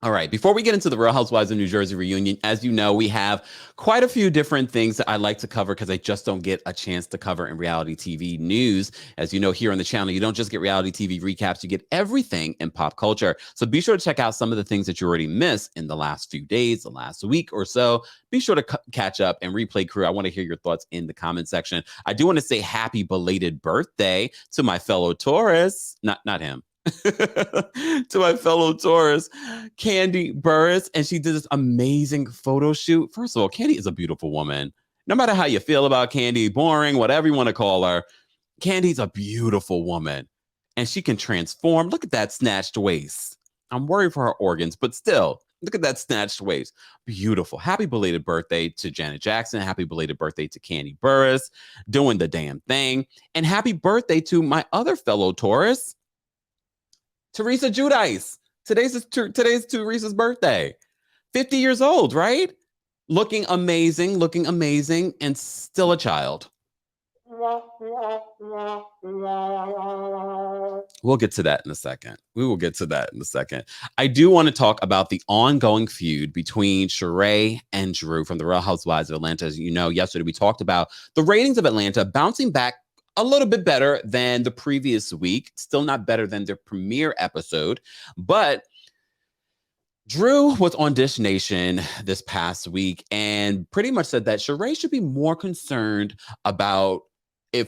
All right, before we get into the Real Housewives of New Jersey reunion, as you know, we have quite a few different things that I like to cover because I just don't get a chance to cover in reality TV news. As you know, here on the channel, you don't just get reality TV recaps, you get everything in pop culture. So be sure to check out some of the things that you already missed in the last few days, the last week or so. Be sure to catch up and replay crew. I want to hear your thoughts in the comment section. I do want to say happy belated birthday to my fellow Taurus, not him. To my fellow Taurus, Candy Burris, and she did this amazing photo shoot. First of all, Candy is a beautiful woman. No matter how you feel about Candy, boring, whatever you want to call her, Candy's a beautiful woman, and she can transform. Look at that snatched waist. I'm worried for her organs, but still, look at that snatched waist. Beautiful. Happy belated birthday to Janet Jackson. Happy belated birthday to Candy Burris, doing the damn thing, and happy birthday to my other fellow Taurus, Teresa Giudice. Today's Teresa's birthday. 50 years old, right? Looking amazing, and still a child. We'll get to that in a second. We will get to that in a second. I do want to talk about the ongoing feud between Sheree and Drew from the Real Housewives of Atlanta. As you know, yesterday we talked about the ratings of Atlanta bouncing back a little bit better than the previous week. Still not better than the premiere episode, but Drew was on Dish Nation this past week and pretty much said that Sheree should be more concerned about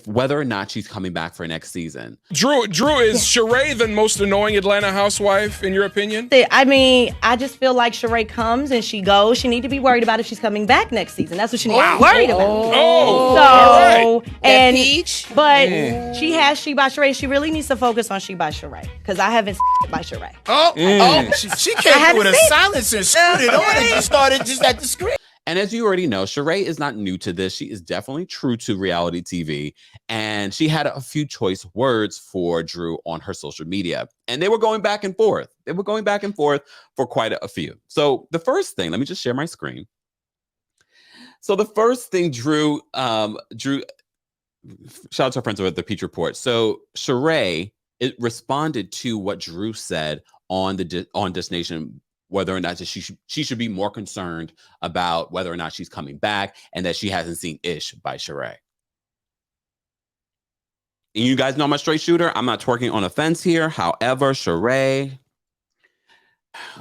whether or not she's coming back for next season. Drew, is Sheree the most annoying Atlanta housewife, in your opinion? I mean, I just feel like Sheree comes and she goes. She need to be worried about if she's coming back next season. That's what she needs to be worried about. Oh, so, all right. And but she has She by Sheree. She really needs to focus on She by Sheree because I haven't by Sheree. She came with a silencer, scooted on and just started just at the screen. And as you already know, Sheree is not new to this. She is definitely true to reality TV. And she had a few choice words for Drew on her social media. And they were going back and forth. They were going back and forth for quite a few. So the first thing, let me just share my screen. So the first thing Drew, shout out to our friends over at the Peach Report. So Sheree, it responded to what Drew said on Dish Nation, whether or not she should be more concerned about whether or not she's coming back and that she hasn't seen Ish by Sheree. And you guys know I'm a straight shooter. I'm not twerking on a fence here. However, Sheree,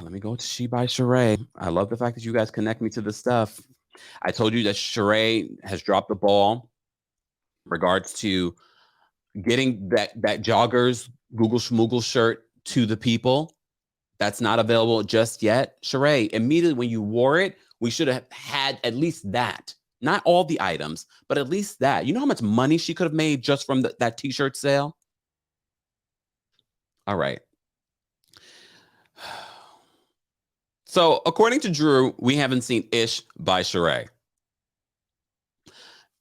let me go to She by Sheree. I love the fact that you guys connect me to this stuff. I told you that Sheree has dropped the ball in regards to getting that joggers Google Schmoogle shirt to the people. That's not available just yet. Sheree, immediately when you wore it, we should have had at least that. Not all the items, but at least that. You know how much money she could have made just from that t-shirt sale? All right. So according to Drew, we haven't seen Ish by Sheree.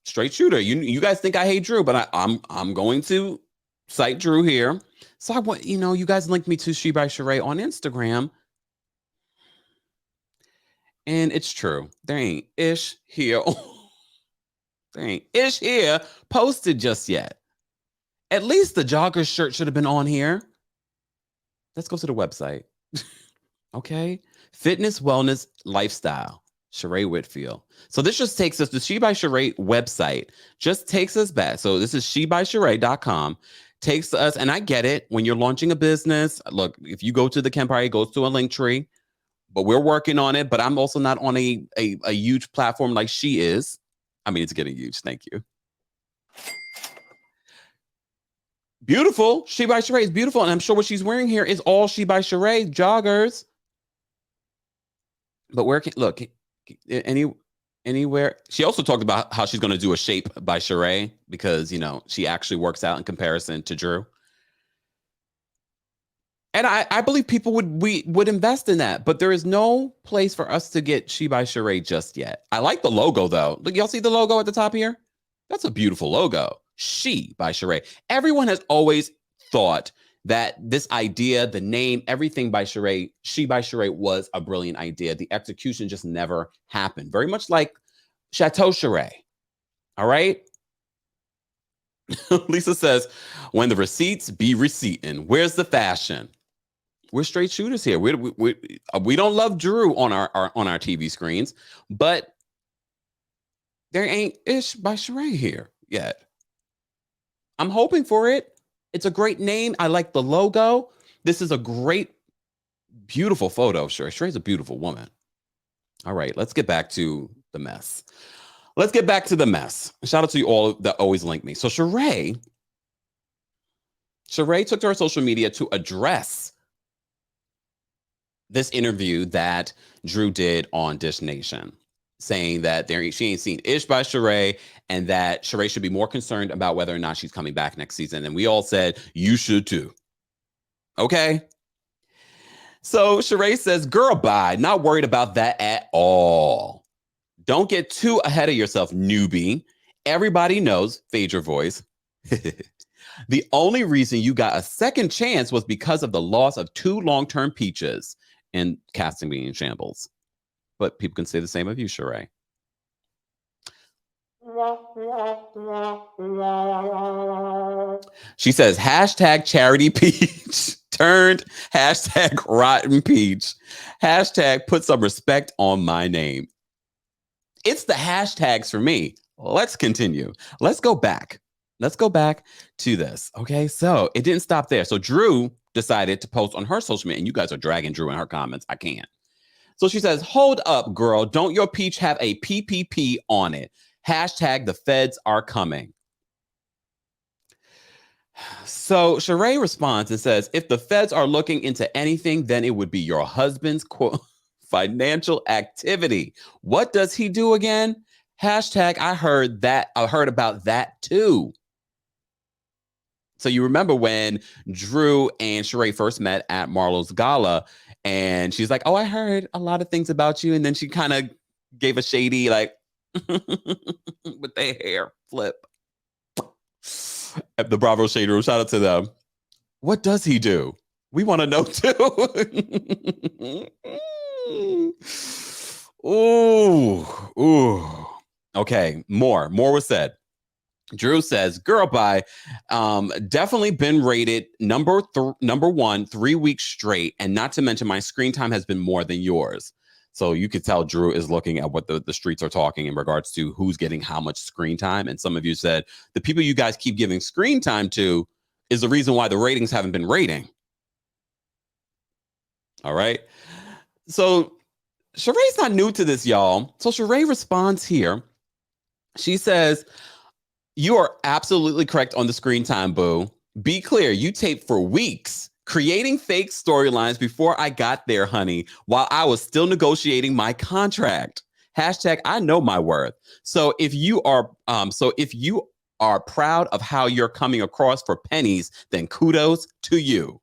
Straight shooter. You guys think I hate Drew, but I'm going to cite Drew here. So I want, you guys linked me to She by Sheree on Instagram. And it's true. There ain't Ish here. There ain't Ish here posted just yet. At least the jogger shirt should have been on here. Let's go to the website. Okay. Fitness, wellness, lifestyle. Sheree Whitfield. So this just takes us to She by Sheree website. Just takes us back. So this is shebysheree.com. Takes us, and I get it, when you're launching a business, look, if you go to TheKempire, it goes to a link tree, but we're working on it. But I'm also not on a huge platform like she is. I mean, it's getting huge. Thank you. Beautiful. She by Sheree is beautiful. And I'm sure what she's wearing here is all She by Sheree joggers. But anywhere. She also talked about how she's going to do a shape by Sheree because, she actually works out in comparison to Drew. And I believe people would invest in that, but there is no place for us to get She by Sheree just yet. I like the logo though. Look, y'all see the logo at the top here? That's a beautiful logo. She by Sheree. Everyone has always thought that this idea, the name, everything by Sheree, She by Sheree was a brilliant idea. The execution just never happened. Very much like Chateau Sheree. All right? Lisa says, when the receipts be receipting, where's the fashion? We're straight shooters here. We don't love Drew on our TV screens, but there ain't Ish by Sheree here yet. I'm hoping for it. It's a great name. I like the logo. This is a great, beautiful photo of Sheree. Sheree's a beautiful woman. All right, let's get back to the mess. Shout out to you all that always link me. So Sheree took to her social media to address this interview that Drew did on Dish Nation, saying that she ain't seen Ish by Sheree and that Sheree should be more concerned about whether or not she's coming back next season. And we all said, you should too. Okay. So Sheree says, girl, bye. Not worried about that at all. Don't get too ahead of yourself, newbie. Everybody knows, fade your voice. The only reason you got a second chance was because of the loss of 2 long-term peaches and casting being in shambles. But people can say the same of you, Sheree. She says, hashtag charity peach turned hashtag rotten peach. Hashtag put some respect on my name. It's the hashtags for me. Let's continue. Let's go back to this. Okay, so it didn't stop there. So Drew decided to post on her social media, and you guys are dragging Drew in her comments. I can't. So she says, hold up, girl. Don't your peach have a PPP on it? Hashtag the feds are coming. So Sheree responds and says, if the feds are looking into anything, then it would be your husband's quote financial activity. What does he do again? Hashtag I heard about that too. So you remember when Drew and Sheree first met at Marlo's gala, and she's like, oh, I heard a lot of things about you. And then she kind of gave a shady, like, with their hair flip. At the Bravo Shade Room, shout out to them. What does he do? We want to know too. Ooh. Okay, more was said. Drew says, girl, bye. Definitely been rated number 1 3 weeks straight. And not to mention my screen time has been more than yours. So you could tell Drew is looking at what the streets are talking in regards to who's getting how much screen time. And some of you said the people you guys keep giving screen time to is the reason why the ratings haven't been rating. All right. So Sheree's not new to this, y'all. So Sheree responds here. She says, you are absolutely correct on the screen time, boo. Be clear, you taped for weeks, creating fake storylines before I got there, honey, while I was still negotiating my contract. Hashtag I know my worth. So if you are proud of how you're coming across for pennies, then kudos to you.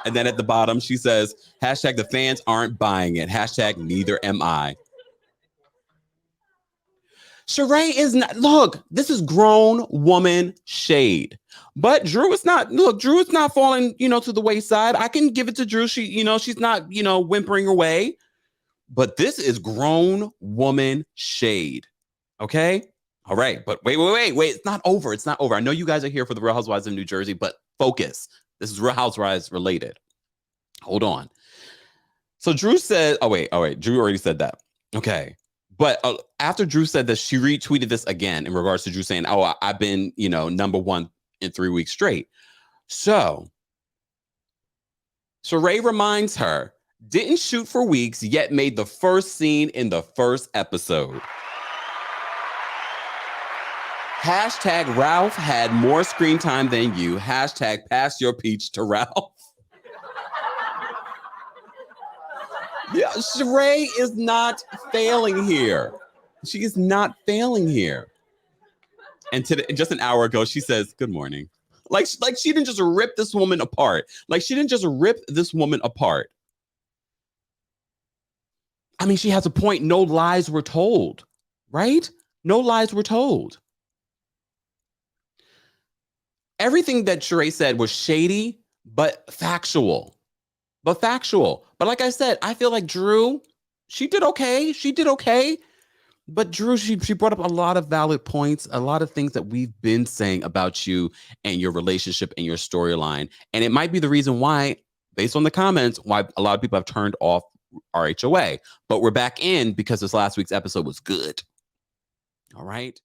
And then at the bottom, she says, hashtag the fans aren't buying it. Hashtag neither am I. Sheree is not, look, this is grown woman shade. But Drew is not falling, to the wayside. I can give it to Drew. She's not, whimpering away. But this is grown woman shade. Okay? All right. But wait. It's not over. I know you guys are here for the Real Housewives of New Jersey, but focus. This is Real Housewives related. Hold on. So Drew said, oh wait. Drew already said that. Okay. But after Drew said this, she retweeted this again in regards to Drew saying, oh, I've been, number 1 in 3 weeks straight. So Sheree reminds her, didn't shoot for weeks, yet made the first scene in the first episode. Hashtag Ralph had more screen time than you. Hashtag pass your peach to Ralph. Yeah, Sheree is not failing here. She is not failing here. And just an hour ago, she says, good morning. Like she didn't just rip this woman apart. I mean, she has a point. No lies were told, right? No lies were told. Everything that Sheree said was shady, but factual. But like I said, I feel like Drew, she did okay. But Drew, she brought up a lot of valid points, a lot of things that we've been saying about you and your relationship and your storyline. And it might be the reason why, based on the comments, why a lot of people have turned off RHOA. But we're back in because this last week's episode was good. All right.